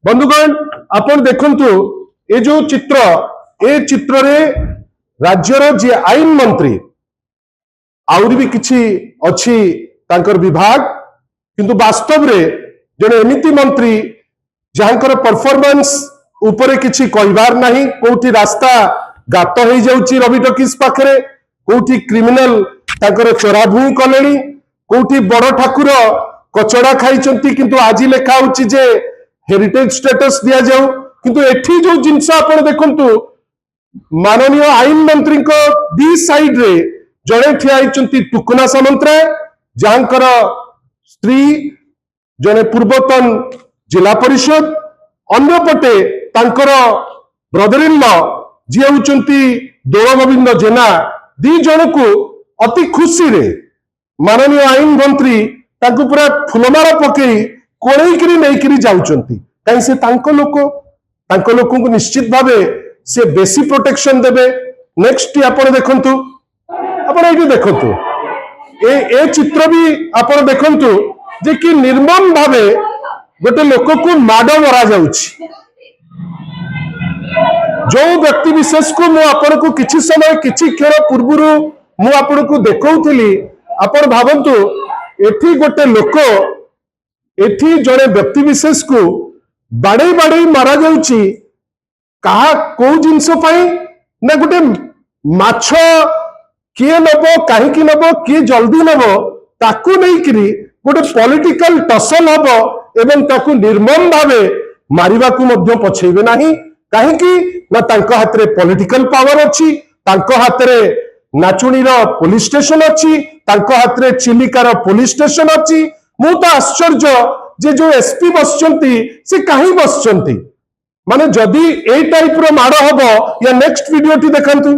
बंधुगण आपण देखंतु ए जो चित्र ए चित्र रे राज्यर जे आईन मंत्री आउरी भी किछि अछि तांकर विभाग किंतु वास्तव रे जने एमिति मंत्री जहांकर परफॉर्मेंस ऊपर किछि कहबार नाही कोठी रास्ता गात हो जाउची रवि टॉकीज पाखरे कोठी क्रिमिनल तांकर चोराभूई कलेनी कोठी बड़ ठाकुर कचड़ा खाइचंती किंतु आजि लेखा होची जे हेरिटेज स्टेटस दिया जाऊ किंतु एठी जो जिनस आपण देखंतु माननीय आईन मंत्री को दी साइड रे जड़े ठिया होइचंती टुकुना सामंतराय जहांकर स्त्री जने पूर्वतन जिला परिषद अन्य पटे तांकर ब्रदर इन लॉ जी होउचंती दोल गोविंद जेना दी जन को अति खुशी रे माननीय आईन मंत्री तांको पूरा फुलमाला पकई कोणेकरी नहींकरी जाउचंती कहीं से तांको लोक को निश्चित भावे से बेसी प्रोटेक्शन देबे। नेक्स्ट आपण देखंतु आपण एठी देखंतु ए चित्र भी आपण देखंतु जे कि निर्मम भावे गोटे लोक को माड मरा जाउछि जो व्यक्ति विशेष को मु आपण को किछि समय किछि क्षण पूर्वरु मु आपण को देखौथिली आपण भाबंतु एठी गोटे लोक एठी जड़े व्यक्ति विशेष को बाड़े बाड़े मारा जाउछि कहा को जिंस पाई ना गोटे माछ किए नबो काहे कि नबो किए जल्दी नबो ताकू नहीं करी गोटे पॉलिटिकल टसल हबो एवं ताकू निर्मम भावे मारिबा को मध्य पछेबे नाही काहे कि ना तांको हाथ रे पॉलिटिकल पावर अछि तांको हाथ रे नाचुणीर पुलिस स्टेशन अछि तांको हाथ रे चिलिकार पुलिस स्टेशन अछि मु तो आश्चर्य जे जो एसपी बसचंती से कहीं बसचंती माने जदि ए टाइप रो माड़ हबो या नेक्स्ट वीडियो टी देखंतु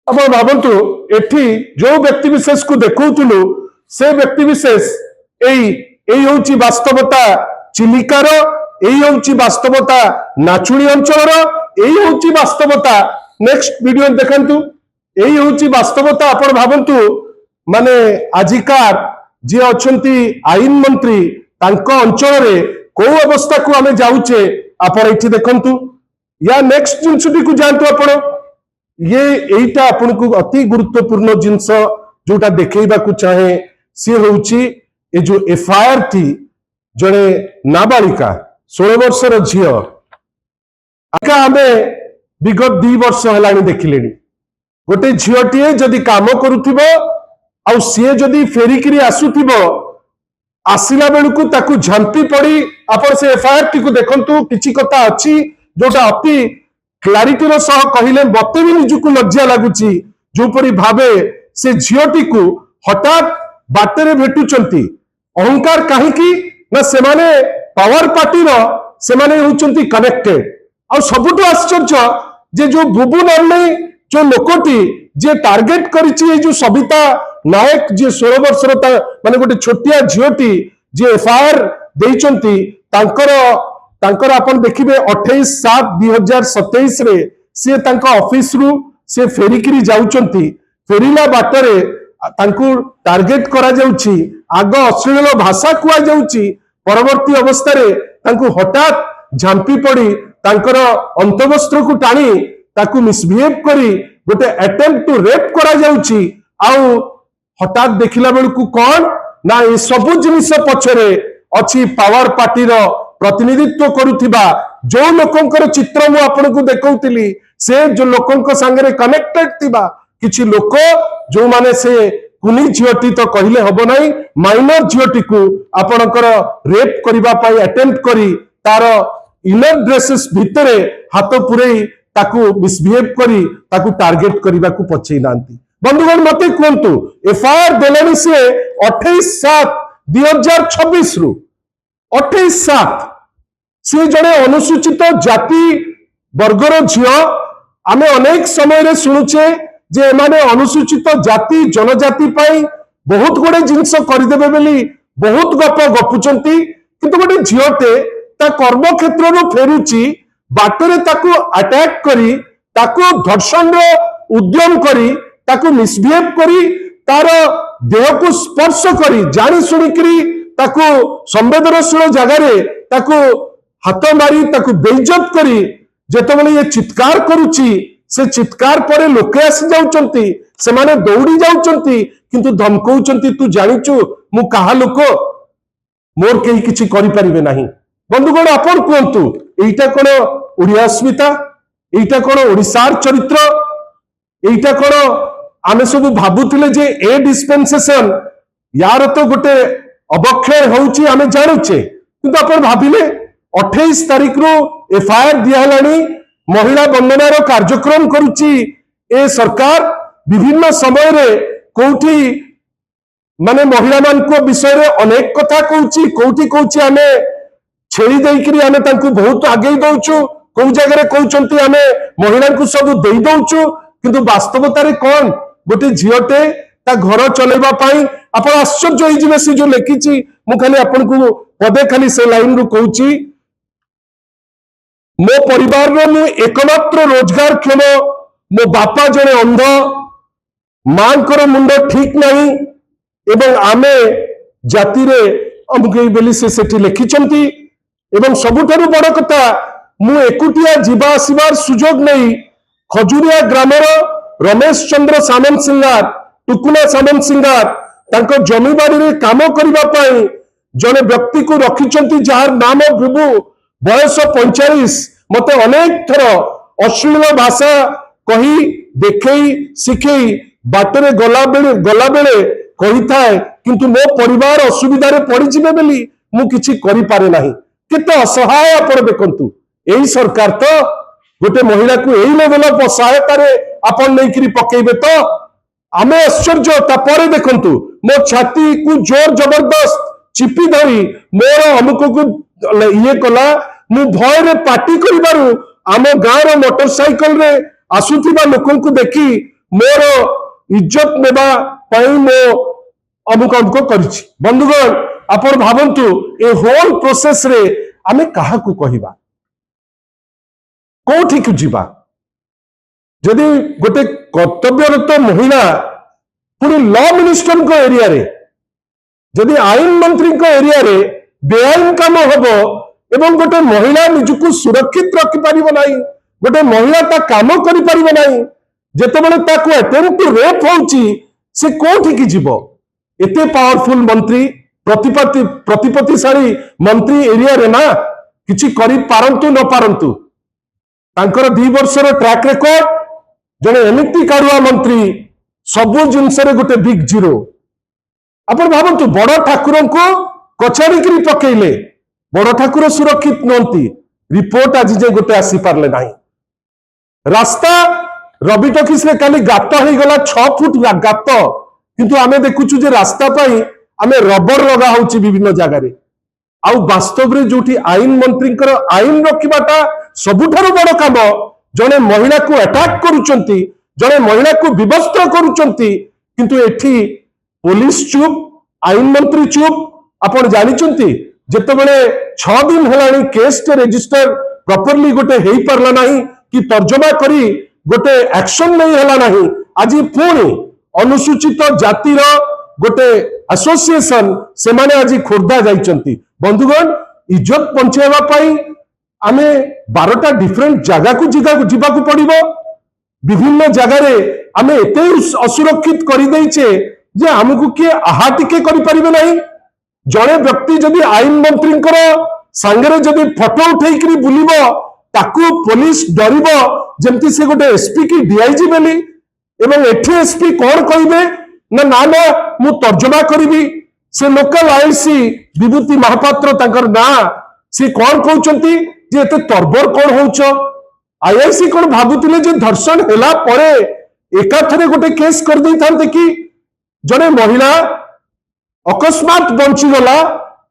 अब भाबंतु एठी जो व्यक्ति विशेष को देखौतुलु से व्यक्ति विशेष एई होची वास्तवता चिलिकार एई होची वास्तवता नाचुणी अंचल एई होची वास्तवता नेक्स्ट वीडियो देखंतु एई होची वास्तवता आपण भाबंतु माने आजिकार जी अच्छी आईन मंत्री तांको अंचल रे को अवस्था को आमे जाउचे आपण एठी देखंतु या नेक्स्ट जिंसटी को जानतु आपण ये एटा आपण को अति गुरुत्वपूर्ण जिंस जोटा देखैबा को चाहे से होउची ए जो एफआईआर थी जणे नाबालिका 16 वर्षर झियो आका आमे विगत 2 वर्ष हलानी देखिलेनी गोटे झियोटीए जदि काम करूथिबो आउ सी जदि फेरिकी आसुथिबो आसिला बेलू ताकू झांपी पड़ी आपण से एफआईआर टी को देखंतु किछि कथा अछि जोटा अति क्लारिटी रो सह कहिले मते भी निजुकु लज्जा लागुची जोपरी भावे से झियोटी को हठात बाटरे भेटुचंती अहंकार काहे की ना सेमाने पावर पार्टी रो सेमाने होचंती कनेक्टेड आ सबुठु आश्चर्य जे जो बुबु नामनी जो लोकटी जे टार्गेट करिछि जो सबिता नायक जे 16 वर्षर माने गोटे छोटिया झियोटी जे एफआईआर देइचंती तांकर आपण देखिबे 28/7/2027 रे से तांका ऑफिस रु से फेरिकी जाउचंती फेरिला बाटरे तांकु टार्गेट करा जाउची आग अश्लील भाषा कुआ जाउची परवर्ती अवस्था रे तांकु हठात झांपी पड़ी तांकर अंतवस्त्र को टाणी ताकू मिसबिहेव करी गोटे अटेम्प्ट टू रेप करा जाउची आउ हठात देखिला बेलू कौन ना ये सबु जिनिस पछरे अच्छी पावर पार्टी रो प्रतिनिधित्व करुथिबा जो लोकंकर चित्र मु आपन को देखौतिली से जो लोकंक संगे कनेक्टेड थिबा किछि लोक जो माने से कुनी झियोटी तो कहिले हबो नाही माइनर झियोटी को आपनकर रेप करिबा पई अटेम्प्ट करी तार इनर ड्रेसेस भितरे हाथ पुरई ताकू मिसबिहेव करी ताकू टार्गेट करिबा को पछई नांती बंधुगण मते कहतु एफआईआर देलानी से 28/7/2026 रु 28/7 से जड़े अनुसूचित जाति वर्गर झियो आमे अनेक समय रे सुनुचे जे एमाने अनुसूचित जाति जनजाति पाई बहुत गुडे जिंस करदेबे बेली बहुत गप गपुचंती किंतु गोटे झियोटे ता कर्म क्षेत्र रो फेरुची बाटरे ताकू अटैक करी ताकू धर्षण रो उद्यम करी ताकू मिसबिहेव करी तार देह को स्पर्श करी जानी सुनिकरी ताकू संवेदनशील जगार ताकू हाथ मारी ताकू बेइज्जत करी जेतेबेले ये चित्कार करुची से चित्कार पर लोके आसी जाउचंती से माने दौड़ी जाउचंती किंतु धमकौचंती तू जानिचु मु कहा लोक मोर केही किछि करि परिबे नाही। बंधुगण आपण कहतु एटा कोन ओडिया अस्मिता एटा कोन ओडिसार चरित्र एटा कोन आमे सब भाबुथिले जे ए डिस्पेंसेशन यार तो गोटे अवक्षय होउची आमे जानुचे किंतु आपण भाबिले 28 तारिख रो एफआईआर दियालानी महिला बंधनार कार्यक्रम करुची ए सरकार विभिन्न समय रे कोठी माने महिला मान को विषय रे अनेक कथा कहूची कोठी कहूची आमे छेड़ी देइकरी आमे तांकु बहुत आगे दउछु को जगह रे कहउचंती आमे महिला को सब देई दउछु किंतु वास्तवता रे कोन गोटे झियोटे ता घर चलेबा पाई आपण आश्चर्य होई जिवे से जो लेखिची मु खाली आपण को पदे खाली से लाइन रु कहूची मो परिवार रो मु एकमात्र रोजगार क्षम मो बापा जने अंध मांकर मुंड ठीक नहीं एवं आमे जाति रे अमुके बेली से सेठी लेखिचंती एवं सबुठारु बड़ कथा मु एकुटिया जीवा आसीबार सुजोग नहीं खजुरिया ग्रामर रमेश चंद्र सामंत सिंगार टुकुना सामंत सिंगार तांको जमी बाड़ी रे काम करिबा पाई जने व्यक्ति को रखिचंती जार नाम बुबू बयस 45 मते अनेक थर अश्लील भाषा कही देखई सिखई बाटरे गला बेले कही थाए किंतु मो परिवार असुविधा रे पड़ी जिबे बेली मु किछि करि पारे नाही केते असहाय आपण देखंतु एही सरकार तो गोटे महिला को एही लेवल ऑफ सहायता रे आपण नै करी पकेबे तो आमे आश्चर्य तापरे देखंतु मो छाती को जोर जबरदस्त चिपी धरी मोर अमुक को ये कला मु भय रे पार्टी करिबारु आम गाँव रो मोटरसाइकल रे आसुथिबा लोकन को देखी मोर इज्जत नेबा पई मो अमुक अमुक करिछि। बंधुगण आपण भाबंतु ए होल प्रोसेस रे आमे काहा को कहिबा कोठी को जीवा जदि गोटे कर्तव्यरत महिला पुरी लॉ मिनिस्टर को एरिया रे जदि आईन मंत्री को एरिया रे बेआईन काम हबो एवं गोटे महिला निजको सुरक्षित रखि परिबो नाही गोटे महिला ता काम करि परिबो नाही जेतेबेले ताको अटेम्प्ट टू रेप होउची से कोठी की जीवो एते पावरफुल मंत्री प्रतिपत्तिशाली मंत्री एरिया रे ना किछि करि पारंतु न पारंतु तांकर 2 वर्षर ट्रैक रिकॉर्ड जने एमिति कारुआ मंत्री सबु जिनस रे गोटे बिग जीरो आपण भाबंतु बड़ ठाकुर को कछाड़ी करी पकेइले बड़ ठाकुर सुरक्षित नंती रिपोर्ट आज जे गोटे आसी पारले नाही रास्ता रवि टॉकीज रे काली गात हो गला 6 फुट गात किंतु आमे देखुछु जे रास्ता पाई आमे रबर लगा होची विभिन्न जगह रे आउ वास्तव रे जोठी आईन मंत्री आईन रखिबाटा सबुठारु बड़ काम जने महिला को अटैक करूचंती जने महिला को विवस्त्र करूचंती किंतु एठी पुलिस चुप आईन मंत्री चुप आपण जानिचंती जेतेबेले 6 दिन हेलानी केस टे रजिस्टर प्रॉपर्ली गोटे हेई परला नाही कि तर्जमा करी गोटे एक्शन नहीं हेला नाही आज पुणी अनुसूचित जातिर गोटे एसोसिएशन से माने आज खोर्धा जाइचंती। बंधुगण इज्जत पहुंचाइबा पाई आमे 12टा डिफरेंट जगह को जीवा को पड़िबो विभिन्न जगह रे आमे एते असुरक्षित करि दैछे जे हमकु के आहा टिके करि परिबे नाही जड़े व्यक्ति जदि आईन मंत्री सांगरे जदि फोटो उठे बुलिबो ताकू पुलिस डरिबो जेमती से गोटे एसपी की डीआईजी बेली एवं एठी एसपी कौन कहिबे ना ना ना मु तर्जमा करिबी से लोकल आईसी विभूति महापात्र तांकर ना से कौन कहउचंती जे एते तरबर कौन होउछ आईआईसी कौन भाबुतिले जे धर्षण हेला परे एकाथरे गोटे केस कर दै थांते कि जने महिला अकस्मात बंची गला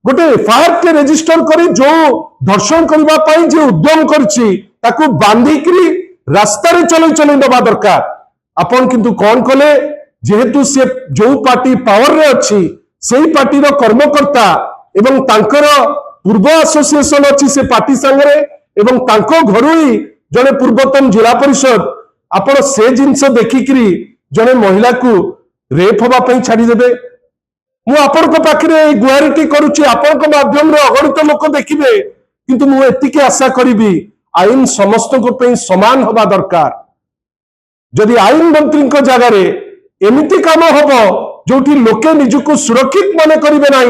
गोटे एफआईआर के रजिस्टर करी जो धर्षण करबा पाई जे उद्यम करछि ताकू बांधिकरी रास्ता रे चले नबा दरकार आपण किंतु कौन कले जेहेतु से जो पार्टी पावर रे अछि सेही पार्टी रो कर्मकर्ता एवं तांकर पूर्व एसोसिएशन अछि से पार्टी संगरे एवं तांको घरु ही जने पूर्वतन जिला परिषद आपण से जिंस देखिकरी जने महिला को रेप होबा पई छाडी देबे मु आपण पाखे गुहारिटी करुच्ची आपण माध्यम अगणित लोक देखिए किंतु मु एतिकी आशा करी आईन समस्त समान हवा दरकार जदि आईन मंत्री जगार एमती काम हम जो लोके निजको सुरक्षित मन करेंगे ना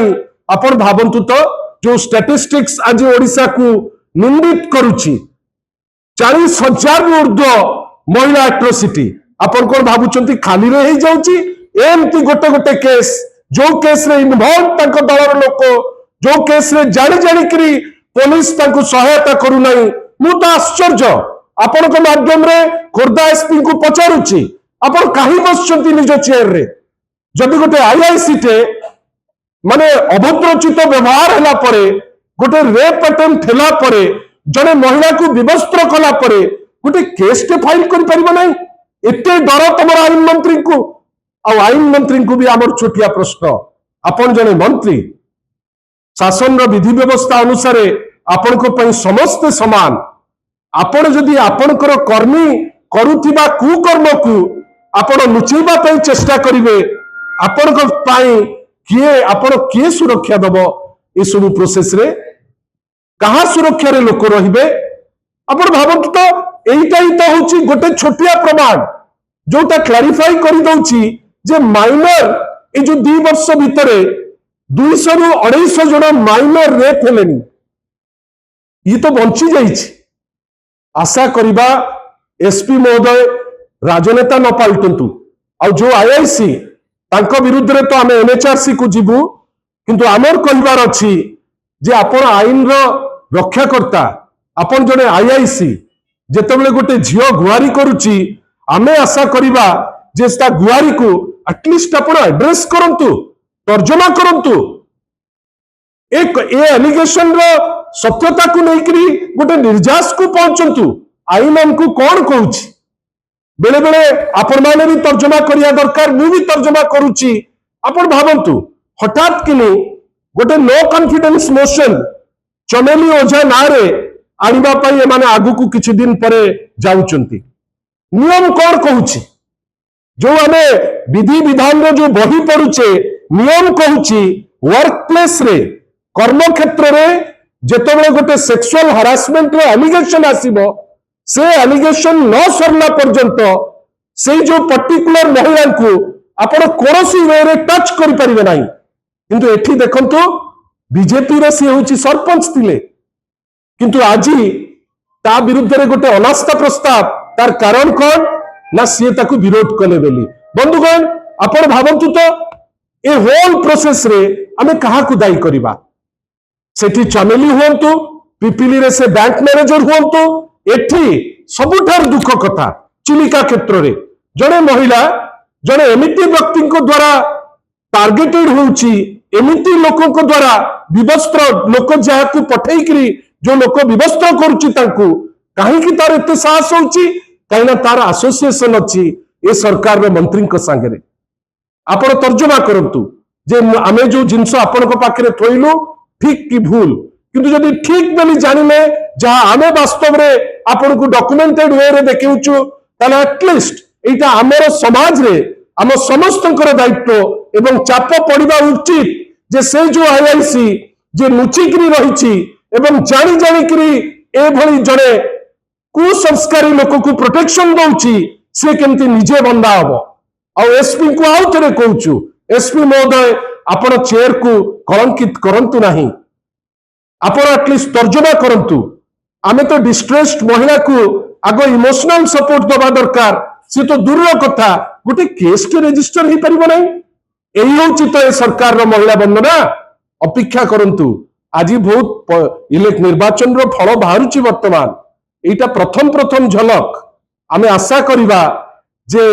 आपण भावतु तो जो स्टैटिस्टिक्स आज ओडिशा को निंदित करुच्ची 40,000 ऊर्ध्व महिला एट्रोसिटी आपण कौन भावुं खाली रे ही जाउची एमती गोटे गोटे केस जो केस रे इन्वॉल्व तक दलर लोक जो केस रे जानी जानिकरी पुलिस तांको सहायता करू नाही मु तो आश्चर्य आपण को माध्यम रे खोर्धा एसपी को पचारुची आपण काहे बसचंती निज चेयर रे जदि गोटे आईआईसी टे माने अभद्रचित व्यवहार हला परे गोटे रेप अटेम्प्ट हला परे जने महिला को विवस्त्र कला परे गोटे केस टे फाइल करि परिबो नाही एते डर तमर आईन मंत्री को आईन मंत्री को भी आमर छोटिया प्रश्न आपण जने मंत्री शासन विधि व्यवस्था अनुसार आपण को पई समस्त समान आपण जदि आपणकर कर्मी करुथिबा कुकर्म को आपण लुचेबा पई चेष्टा करिवे आपण को पई किए सुरक्षा दब ए सब प्रोसेस रे कहा सुरक्षा रे लोक रहिबे आपण भावत तो एइटा ही तो होची गोटे छोटिया प्रमाण जोटा क्लारिफाई करि दउची जे माइनर ए जो 2 वर्ष भितरे 200 रु 250 जन माइनर रेप हेलेनी ये तो बंची जाइछि आशा करिबा एसपी महोदय राजनेता न पाल्टंतु आ जो आईआईसी तांको विरुद्ध रे तो आमे एनएचआरसी को जीवु किंतु आमर कहबार अछि जे आपण आईन रो रक्षाकर्ता आपण जने आईआईसी जेतेबेले गोटे झियो गुहारी करूची आमे आशा करिबा जे ता गुहारी को एटलिस्ट आपण एड्रेस करंतु तर्जमा करंतु एक ए एलिगेशन रो सत्यता को लेकरी गोटे निर्जास को पहुंचंतु आईन हमको कौन कहूची बेले बेले आपण माने भी तर्जमा करिया दरकार मु भी तर्जमा करूची आपण भावंतु हठात किनी गोटे नो कॉन्फिडेंस मोशन चमेली ओझा नारे आनिबा पई एमाने आगु को किछि दिन परे जाउचंती नियम कौन कहूची जो आमे विधि विधान रो जो बही पड़ुचे नियम कहूची वर्क प्लेस रे कर्म क्षेत्र रे जेतेबेले गोटे सेक्सुअल हरासमेंट रो एलिगेशन आसीबो से एलिगेशन न सरला पर्यंत से जो पर्टिकुलर महिला को आपण कोनोसी वे रे टच करि परिबे नाही किंतु एठी देखंतु बीजेपी रे से होची सरपंच थिले किंतु आजी ता विरुद्ध रे गोटे अनास्था प्रस्ताव तार कारण कोन ना सी ताकू विरोध कले बेली बंधुगण आपण भावंतु तो ए होल प्रोसेस रे आमे कहा को दायी करिबा सेठी चमेली हुंतु पिपिली रे से बैंक मैनेजर हुंतु एठी सबुठार दुख कथा चिलिका क्षेत्र रे जड़े महिला जड़े एमिति व्यक्ति को द्वारा टार्गेटेड होउची एमिति लोकों को द्वारा विवस्त्र लोक जाहाकू पठेइकरी जो लोक विवस्त्र करूची तांकू काहे कि तार एते साहस होउची काहेना तार एसोसिएशन अछि ए सरकार रे मंत्री को संगे आपण तर्जुमा करंतु जे आमे जो जिंस आपण को पाखरे थोइलु ठीक कि भूल किंतु जदि ठीक बोली जानिले जहां आमे वास्तव रे आपण को डॉक्यूमेंटेड वे रे देखिउछु ताले एटलिस्ट एटा हमर समाज रे हम समस्तंकर दायित्व एवं चाप पड़िबा उचित जे से जो आईआईसी जे लुचिकरी रहिछि एवं जानी जानिकरी ए भली जड़े कुसंस्कारी लोक को प्रोटेक्शन दउछि से केमती निजे बंदा हबो आ एसपी को आउ थरे कहूछु एसपी महोदय आपण चेयर को कलंकित करंतु नाही आपण एटलिस्ट तर्जुमा करंतु आमे तो डिस्ट्रेस्ड महिला को आगो इमोशनल सपोर्ट दबा दरकार से तो दूर कथा गोटे केस के रजिस्टर ही परिबो नाही एही होछि तो ए सरकार रो महिला बंधना अपेक्षा करंतु आज बहुत इलेक्ट निर्वाचन रो फल बाहरुछि वर्तमान एटा प्रथम झलक आमे आशा करिबा जे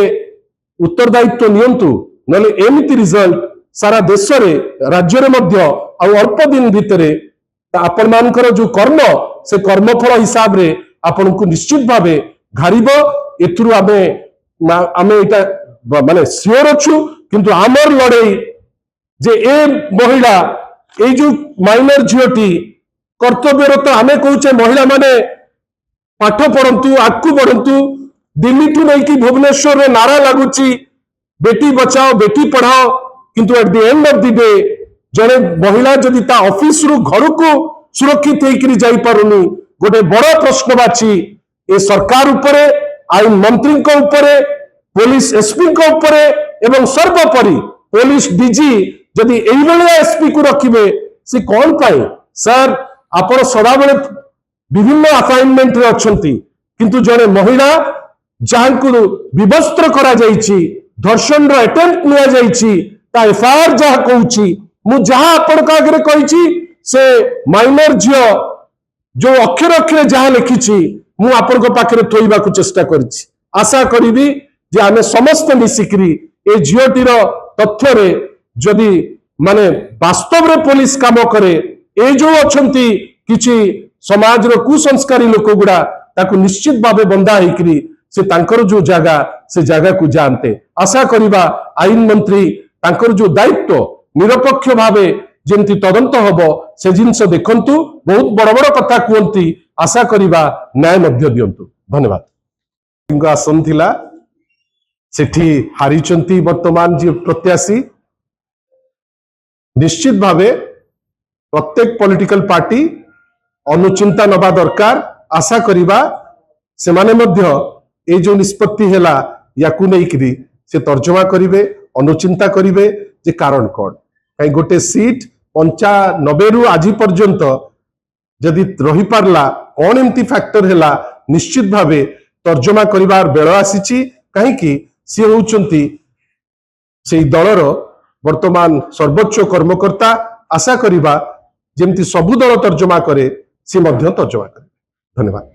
उत्तरदायित्व नियंतु नले एमिति रिजल्ट सारा देश रे राज्य रे मध्य आ अल्प दिन भितरे आपण मानकर जो कर्म से कर्मफल हिसाब रे आपण को निश्चित भावे घारिबो एथुरु आमे एटा माने सियोर अछु किंतु आमर लड़ाई जे ए महिला ए जो माइनर झियोटी कर्तव्यरत आमे कहूचे महिला माने पाठ पढ़ंतु आगु बढ़ंतु दिल्ली ठू नहीं कि भुवनेश्वर रे नारा लागुची बेटी बचाओ बेटी पढ़ाओ किंतु at the end of the day जड़े महिला जदि ता ऑफिस रु घर को सुरक्षित होकर जाई पारुनी गोटे बड़ प्रश्नवाची ए सरकार उपरे आईन मंत्री उपरे पुलिस एसपी उपरे एवं सर्वोपरि पुलिस डीजी जदि एसपी को रखिबे से कौन पाए सर आपण सदा बेले विभिन्न असाइनमेंट रे अछंती किंतु जड़े महिला जहां को विवस्त्र करा जायछि धर्षण रो अटेम्प्ट लिया जायछि ता एफआईआर जहां कहूछि मु जहां आपण का आगे कहिछि से माइनर जियो जो अक्षर अक्षर जहां लिखिछि मु आपण को पाखरे थोइबा को चेष्टा करछि आशा करिबी जे आमे समस्त मिसिकरी ए जियोटीर तथ्य रे जदि माने वास्तव रे पुलिस काम करे ए जो अछंती किछि समाज रो कुसंस्कारी लोक गुडा ताकू निश्चित भावे बंदा हेकरी से तांकर जो जगह को जानते आशा करिबा आईन मंत्री तांकर जो दायित्व निरपेक्ष भावे जेमती तदंत हबो से जिनस देखंतु बहुत बड़ बड़ कथा कहती आशा करिबा न्याय मध्य दियंतु धन्यवाद आसन थिला सेठी हारिचंती वर्तमान जी प्रत्याशी निश्चित भावे प्रत्येक पॉलिटिकल पार्टी अनुचिंता नबा दरकार आशा करिबा से माने मध्य ए जो निष्पत्ति हैला याकू नेइकरी से तर्जमा करिवे अनुचिंता करिवे जे कारण कोन कहीं गोटे सीट 95 रु आज पर्यंत जदि रही पारला कौन एमती फैक्टर हैला निश्चित भावे तर्जमा करिवार बेळ आसीची कहीं कि सी होउचंती सेई दलर वर्तमान सर्वोच्च कर्मकर्ता आशा करिबा जेमती सबु दल तर्जमा करे से मध्य तर्जमा करे धन्यवाद।